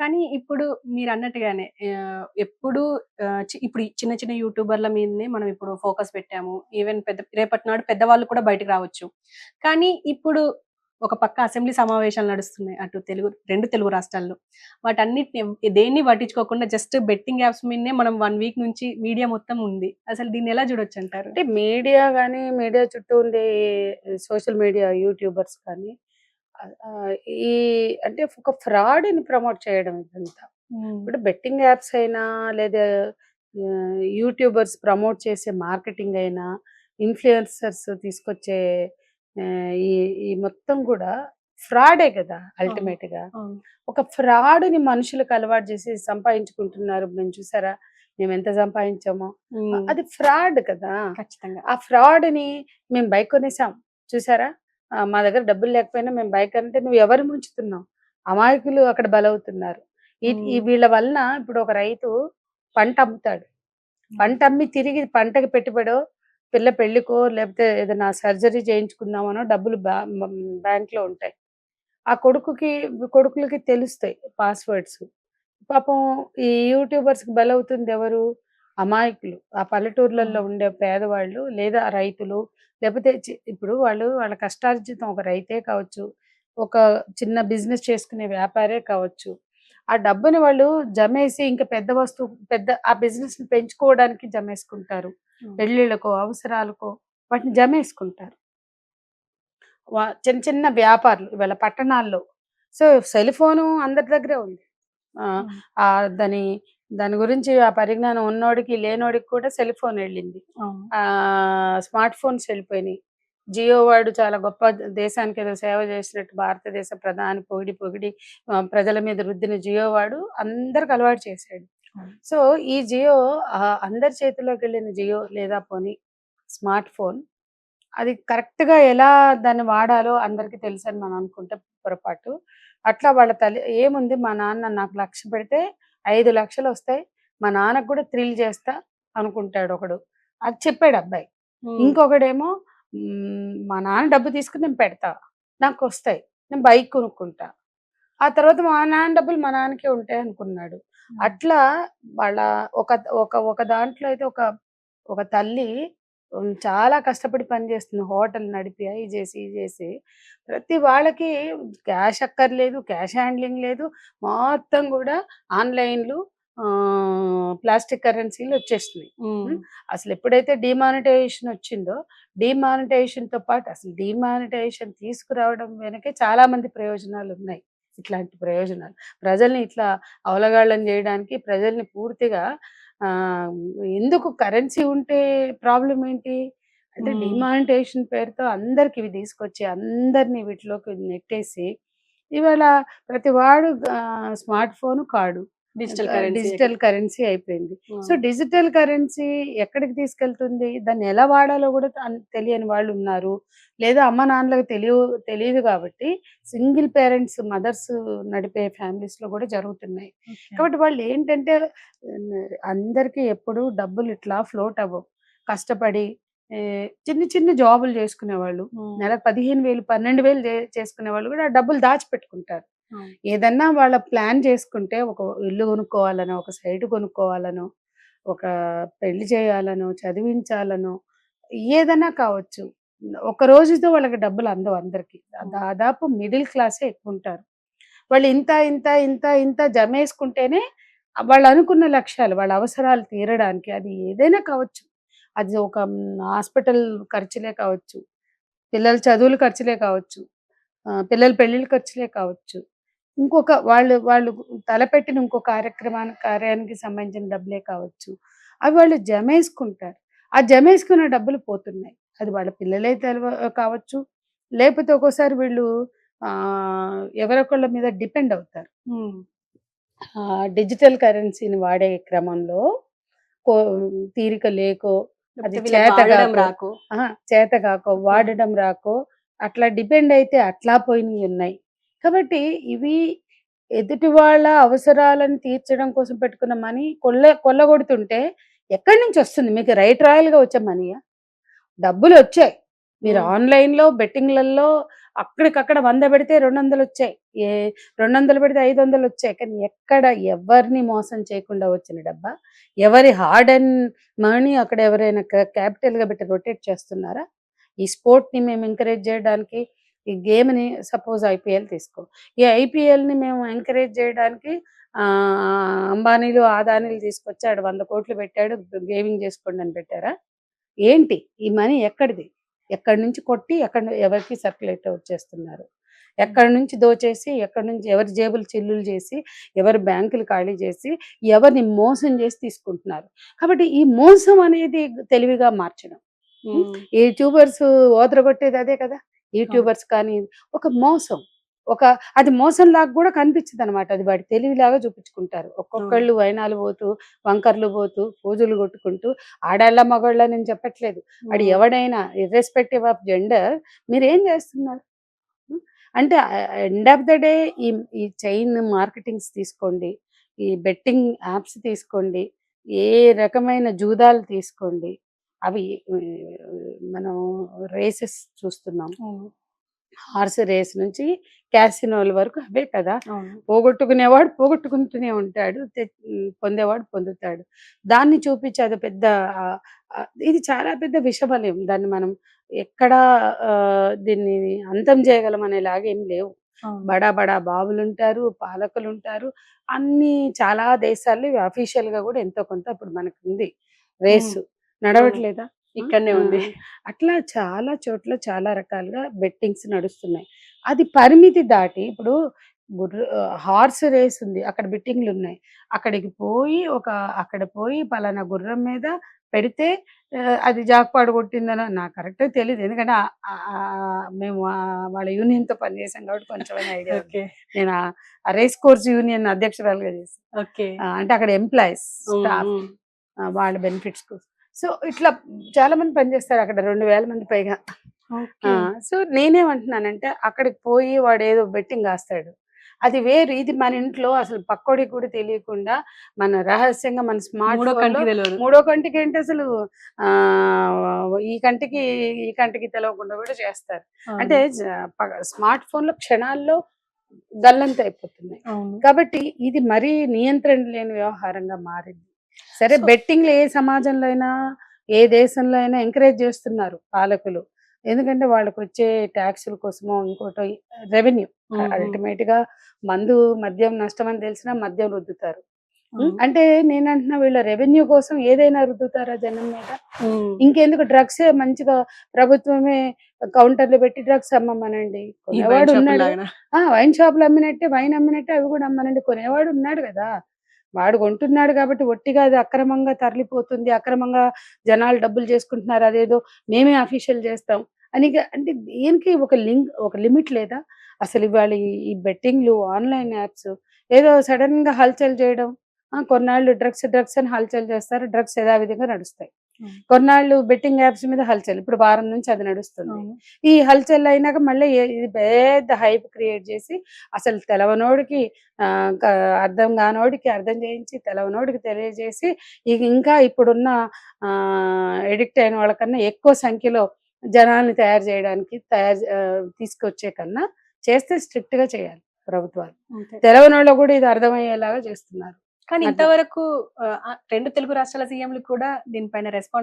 కానీ ఇప్పుడు మీరన్నట్టుగానే ఎప్పుడు ఇప్పుడు ఈ చిన్న చిన్న యూట్యూబర్‌ల మీదనే మనం ఇప్పుడు ఫోకస్ పెట్టాము. ఈవెన్ రేపటి నాడు పెద్దవాళ్ళు కూడా బయటకి రావచ్చు. కానీ ఇప్పుడు ఒక పక్క అసెంబ్లీ సమావేశాలు నడుస్తున్నాయి. అటు 2 తెలుగు రాష్ట్రాల్లో. వాటన్నిటిని దేన్ని పట్టించుకోకుండా జస్ట్ బెట్టింగ్ యాప్స్ మీదనే మనం 1 వీక్ నుంచి మీడియా మొత్తం ఉంది. అసలు దీన్ని ఎలా చూడొచ్చంటారు? అంటే మీడియా గాని, మీడియా చుట్టూ ఉండే సోషల్ మీడియా యూట్యూబర్స్ కానీ ఆహ్, ఈ అంటే ఒక ఫ్రాడ్‌ని ప్రమోట్ చేయడం ఇదంతా. హ్మ్. ఇప్పుడు బెట్టింగ్ యాప్స్ అయినా లేదా యూట్యూబర్స్ ప్రమోట్ చేసే మార్కెటింగ్ అయినా, ఇన్‌ఫ్లుయెన్సర్స్ తీసుకొచ్చే ఈ ఈ మొత్తం కూడా ఫ్రాడే కదా అవును. అల్టిమేట్‌గా. అవును. ఒక ఫ్రాడ్‌ని మనుషులకు అలవాటు చేసి సంపాదించుకుంటున్నారు. మేము చూసారా? మేమెంత సంపాదించామో. హ్మ్. అది ఫ్రాడ్ కదా! ఖచ్చితంగా. ఆ ఫ్రాడ్‌ని మేము బైక్ కొనేసాం చూసారా? మా దగ్గర డబ్బులు లేకపోయినా మేము బైక్ అంటే నువ్వు ఎవరిని ముంచుతున్నావు? అమాయకులు అక్కడ బలవుతున్నారు. ఈ ఈ హ్మ్. వీళ్ళ వలన ఇప్పుడు ఒక రైతు పంట అమ్ముతాడు. హ్మ్. పంట అమ్మి తిరిగి పంటకి పెట్టుబడో, పిల్ల పెళ్ళికో లేకపోతే ఏదైనా సర్జరీ చేయించుకుందామనో డబ్బులు బ్యాంక్‌లో ఉంటాయి. ఆ కొడుకులకి తెలుస్తాయి పాస్‌వర్డ్స్. పాపం ఈ యూట్యూబర్స్‌కి బలవుతుందెవరు? అమాయకులు. ఆ పల్లెటూర్లలో అవును. ఉండే పేదవాళ్ళు లేదా రైతులు లేపోతే ఇప్పుడు వాళ్ళ కష్టార్జితం ఒక రైతే కావచ్చు, ఒక చిన్న బిజినెస్ చేసుకునే వ్యాపారే కావచ్చు. ఆ డబ్బుని వాళ్ళు జమేసి ఇంకా పెద్ద ఆ బిజినెస్‌ని పెంచుకోవడానికి జమేసుకుంటారు. అవును. పెళ్ళిళ్ళకో, అవసరాలకో వాటిని జమేసుకుంటారు. చిన్న చిన్న వ్యాపారులు ఇవాళ పట్టణాల్లో. సో, సెల్ ఫోను అందరి దగ్గరే ఉంది. ఆ! అవును. దాని దాని గురించి ఆ పరిజ్ఞానం ఉన్నోడికి, లేనోడికి కూడా సెల్ ఫోన్ ఎళ్ళింది. అవును. Smart phones ఎళ్ళిపోయినియి. జియో వాడు చాలా గొప్ప దేశానికేదో సేవ చేసినట్టు భారతదేశ ప్రధాని పొగిడి, పొగిడి ప్రజల మీద రుద్దిన జియో వాడు అందరికి అలవాటు చేశాడు. అవును. సో, ఈ జియో అందరి చేతుల్లోకెళ్ళిన జియో లేదా పోనీ స్మార్ట్ ఫోన్ అది కరెక్ట్‌గా ఎలా దాన్ని వాడాలో అందరికి తెలుసని మనం అనుకుంటే పొరపాటు. అట్లా వాళ్ళ తల్లి ఏముంది మా నాన్న నాకు 1,00,000 పెడితే 5,00,000 ఒస్తాయి. మా నాన్నకి గూడా థ్రిల్ చేస్తా అనుకుంటాడు ఒకడు. అది చెప్పాడు అబ్బాయి. హ్మ్. ఇంకొకడేమో మా నాన్న డబ్బు తీసుకొని నేను పెడతా. నాకొస్తాయి. నేను బైక్ కొనుక్కుంటా. ఆ తర్వాత మా నాన్న డబ్బులు మా నాన్నకే ఉంటాయి అనుకున్నాడు. హ్మ్. అట్లా వాళ్ళ ఒక ఒక ఒక దాంట్లో అయితే ఒక తల్లి చాలా కష్టపడి పని చేస్తుంది. హోటల్ నడిపి అయి చేసి, ఇది చేసి ప్రతి వాళ్ళకి క్యాష్ అక్కర్లేదు. క్యాష్ హ్యాండ్లింగ్ లేదు. మొత్తం గూడా ఆన్‌లైన్‌లు ప్లాస్టిక్ కరెన్సీలు వచ్చేస్తున్నాయి. హ్మ్. హ్మ్. అసలెప్పుడైతే డీమానిటైజేషన్ వచ్చిందో, డీమానిటైజేషన్‌తో పాటు అసలు డీమానిటైజేషన్ తీసుకురావడం వెనకే చాలా మంది ప్రయోజనాలున్నాయి. ఇట్లాంటి ప్రయోజనాలు. ప్రజల్ని ఇట్లా అవలగాళ్ళని జేయడానికి ప్రజల్ని పూర్తిగా ఆహ్, ఎందుకు కరెన్సీ ఉంటే ప్రాబ్లమ్ ఏంటి? అంటే హ్మ్. డీమానిటైజేషన్ పేరుతో అందరికి ఇవి తీసుకొచ్చి అందరిని వీటిలోకి నెట్టేసి, ఇవాళ ప్రతి వాడు smart phone, card. Digital currency digital currency అయిపోయింది. సో, అవును. డిజిటల్ కరెన్సీ ఎక్కడికి తీసుకెళ్తుంది? దాన్ని ఎలా వాడాలో గూడా తెలియని వాళ్ళున్నారు. లేదా అమ్మ నాన్నలకు తెలీదు గాబట్టి సింగిల్ పేరెంట్స్ మదర్స్ నడిపే ఫ్యామిలీస్‌లో గూడా జరుగుతున్నాయి. ఓకే. కాబట్టి వాళ్ళేంటంటే అందరికీ ఎప్పుడూ డబ్బులు ఇట్లా ఫ్లోట్ అవ్వవు. కష్టపడి చిన్న చిన్న జాబులు జేసుకునేవాళ్ళు. హ్మ్. నెలకు 15,000, 12,000 చేసుకునేవాళ్ళు గూడా ఆ డబ్బులు దాచిపెట్టుకుంటారు. అవును. ఏదన్నా వాళ్ళ ప్లాన్ చేసుకుంటే ఒక ఇల్లు కొనుక్కోవాలనో, ఒక సైట్ కొనుక్కోవాలనో, ఒక పెళ్లి చేయాలనో, చదివించాలనో ఏదన్నా కావచ్చు. ఒక రోజుతో వాళ్ళకి డబ్బులు అందవు అందరికి. అవును. దాదాపు మిడిల్ క్లాసే ఎక్కువుంటారు. వాళ్ళు ఇంత జమేసుకుంటేనే వాళ్ళు అనుకున్న లక్ష్యాలు, వాళ్ళ అవసరాలు తీరడానికి అది ఏదైనా కావచ్చు. అది ఒక హాస్పిటల్ ఖర్చులే కావచ్చు, పిల్లల చదువుల ఖర్చులే కావచ్చు, పిల్లల పెళ్ళిళ్ళ ఖర్చులే కావచ్చు. ఇంకొక వాళ్ళు వాళ్ళు తలపెట్టిన ఇంకో కార్యానికి సంబంధించిన డబ్బులే కావచ్చు. అవి వాళ్ళు జమేసుకుంటారు. ఆ జమేసుకున్న డబ్బులు పోతున్నాయి. అది వాళ్ళ పిల్లలే కావచ్చు. లేపోతే ఒక్కోసారి వీళ్ళు ఎవరొకళ్ళ మీద డిపెండ్ అవుతారు. హ్మ్. డిజిటల్ కరెన్సీని వాడే క్రమంలో కో తీరిక లేకో, అది లేకపోతే వీళ్ళకి వాడడం చేతగాకో రాకు. చేతగాకో, హ్మ్. వాడడం రాకో అట్లా డిపెండ్ అయితే అట్లా పోయినయున్నాయి. కాబట్టి ఇవి ఎదుటి వాళ్ళ అవసరాలను తీర్చడం కోసం పెట్టుకున్న మనీ కొల్లగొడుతుంటే ఎక్కడి నుంచొస్తుంది? మీకు రైట్ రాయల్‌గా వచ్చే మనీయా? డబ్బులొచ్చాయి. మీరు ఆన్లైన్ లో బెట్టింగ్లలో అక్కడికక్కడ 100 పెడితే 200 వచ్చాయి, 200 పెడితే 500 వచ్చాయి. కానీ ఎక్కడ ఎవరిని మోసం చేయకుండా వచ్చిన డబ్బా, ఎవరి హార్డ్ అండ్ మనీ అక్కడ ఎవరైనా క్యాపిటల్ గా పెట్టి రొటేట్ చేస్తున్నారా? ఈ స్పోర్ట్ ని మేము ఎంకరేజ్ చేయడానికి, ఈ గేమ్ ని సపోజ్ ఐపీఎల్ తీసుకో, ఈ ఐపీఎల్ ని మేము ఎంకరేజ్ చేయడానికి అంబానీలు ఆదానీలు తీసుకొచ్చాడు, 100 కోట్లు పెట్టాడు, గేమింగ్ చేసుకోండి అని పెట్టారా? ఏంటి ఈ మనీ ఎక్కడిది? ఎక్కడి నుంచి కొట్టి ఎవరికి సర్క్యులేట్ చేస్తున్నారు? ఎక్కడి నుంచి దోచేసి, ఎక్కడి నుంచి ఎవరి జేబులు చిల్లులు చేసి, ఎవరి బ్యాంకులు ఖాళీ చేసి, ఎవరిని మోసం చేసి తీసుకుంటున్నారు. కాబట్టి ఈ మోసం అనేది తెలివిగా మార్చడం. ఈ యూట్యూబర్స్ ఓదరగొట్టేది అదే కదా. యూట్యూబర్స్ కానీ ఒక మోసం, అది మోసంలాగా కూడా కనిపించదు అనమాట. అది వాడి తెలివిలాగా చూపించుకుంటారు. ఒక్కొక్కళ్ళు వైనాలు పోతూ, వంకర్లు పోతూ, పూజలు కొట్టుకుంటూ, ఆడాళ్ళ మగవాళ్ళ నేను చెప్పట్లేదు, వాడు ఎవడైనా ఇర్రెస్పెక్టివ్ ఆఫ్ జెండర్ మీరేం చేస్తున్నారు? అంటే ఎండ్ ఆఫ్ ద డే ఈ చైన్ మార్కెటింగ్స్ తీసుకోండి, ఈ బెట్టింగ్ యాప్స్ తీసుకోండి, ఏ రకమైన జూదాలు తీసుకోండి, అవి మనం రేసెస్ చూస్తున్నాం. హార్స్ రేస్ నుంచి క్యాసినోల వరకు అవే కదా. పోగొట్టుకునేవాడు పోగొట్టుకుంటూనే ఉంటాడు, పొందేవాడు పొందుతాడు. దాన్ని చూపించి అది పెద్ద ఇది చాలా పెద్ద విషబలం. దాన్ని మనం ఎక్కడా దీన్ని అంతం చేయగలం అనేలాగా ఏం లేవు. బడా బడా బాబులు ఉంటారు, పాలకులు ఉంటారు, అన్ని చాలా దేశాల్లో అఫీషియల్ గా కూడా ఎంతో కొంత ఇప్పుడు మనకు ఉంది. రేసు నడవట్లేదా? ఇక్కడనే ఉంది. అట్లా చాలా చోట్ల చాలా రకాలుగా బెట్టింగ్స్ నడుస్తున్నాయి. అది పరిమితి దాటి ఇప్పుడు హార్స్ రేస్ ఉంది, అక్కడ బెట్టింగ్లు ఉన్నాయి. అక్కడ పోయి పలానా గుర్రం మీద పెడితే అది జాక్పాడు కొట్టిందనో నాకు కరెక్ట్గా తెలియదు. ఎందుకంటే మేము వాళ్ళ యూనియన్ తో పనిచేసాం కాబట్టి కొంచెమైనా ఐడియా ఉంది. నేను ఆ రేస్ కోర్స్ యూనియన్ అధ్యక్షురాలుగా చేశాను. అంటే అక్కడ ఎంప్లాయీస్ స్టాఫ్ వాళ్ళ బెనిఫిట్స్ కోసం. సో ఇట్లా చాలా మంది పనిచేస్తారు అక్కడ, 2000 మంది పైగా. సో నేనేమంటున్నానంటే అక్కడికి పోయి వాడు ఏదో బెట్టింగ్ కాస్తాడు, అది వేరు. ఇది మన ఇంట్లో అసలు పక్కోడికి కూడా తెలియకుండా మన రహస్యంగా మన స్మార్ట్ మూడో కంటికి ఏంటి అసలు ఈ కంటికి తెలవకుండా కూడా చేస్తారు. అంటే స్మార్ట్ ఫోన్ లో క్షణాల్లో గల్లంత అయిపోతున్నాయి. కాబట్టి ఇది మరీ నియంత్రణ లేని వ్యవహారంగా మారింది. సరే, బెట్టింగ్లు ఏ సమాజంలో అయినా ఏ దేశంలో అయినా ఎంకరేజ్ చేస్తున్నారు పాలకులు. ఎందుకంటే వాళ్ళకి వచ్చే ట్యాక్సుల కోసమో ఇంకోటో రెవెన్యూ. అల్టిమేట్ గా మద్యం నష్టం అని తెలిసినా మద్యం రుద్దుతారు. అంటే నేనంటున్నా వీళ్ళ రెవెన్యూ కోసం ఏదైనా రుద్దుతారా జనం మీద? ఇంకెందుకు డ్రగ్స్ మంచిగా ప్రభుత్వమే కౌంటర్లు పెట్టి డ్రగ్స్ అమ్మమనండి. కొనేవాడు ఉన్నాడు, వైన్ షాపులు అమ్మినట్టే వైన్ అమ్మినట్టే అవి కూడా అమ్మనండి. కొనేవాడు ఉన్నాడు కదా, వాడు కొంటున్నాడు కాబట్టి ఒట్టిగా అది అక్రమంగా తరలిపోతుంది, అక్రమంగా జనాలు డబ్బులు చేసుకుంటున్నారు, అదేదో మేమే అఫీషియల్ చేస్తాం అని. అంటే దేనికి ఒక లిమిట్ లేదా అసలు? ఇవాళ ఈ బెట్టింగ్లు, ఆన్లైన్ యాప్స్ ఏదో సడన్ గా హల్చల్ చేయడం, కొన్నాళ్ళు డ్రగ్స్ అని హల్చల్ చేస్తారు, డ్రగ్స్ యథావిధిగా నడుస్తాయి. కొన్నాళ్ళు బెట్టింగ్ యాప్స్ మీద హల్చల్, ఇప్పుడు వారం నుంచి అది నడుస్తుంది. ఈ హల్చల్ అయినాక మళ్ళీ ఇది పెద్ద హైప్ క్రియేట్ చేసి అసలు తెలవనోడికి అర్థం కానోడికి అర్థం చేయించి, తెలవనోడికి తెలియజేసి, ఇంకా ఇప్పుడున్న ఎడిక్ట్ అయిన వాళ్ళకన్నా ఎక్కువ సంఖ్యలో జనాల్ని తయారు చేయడానికి తీసుకొచ్చే కన్నా చేస్తే స్ట్రిక్ట్ గా చేయాలి ప్రభుత్వాలు. తెలవనోళ్ళు కూడా ఇది అర్థమయ్యేలాగా చేస్తున్నారు. కానీ ఇంతవరకు 2 తెలుగు రాష్ట్రాల సీఎంలు కూడా దీనిపైన రెస్పాండ్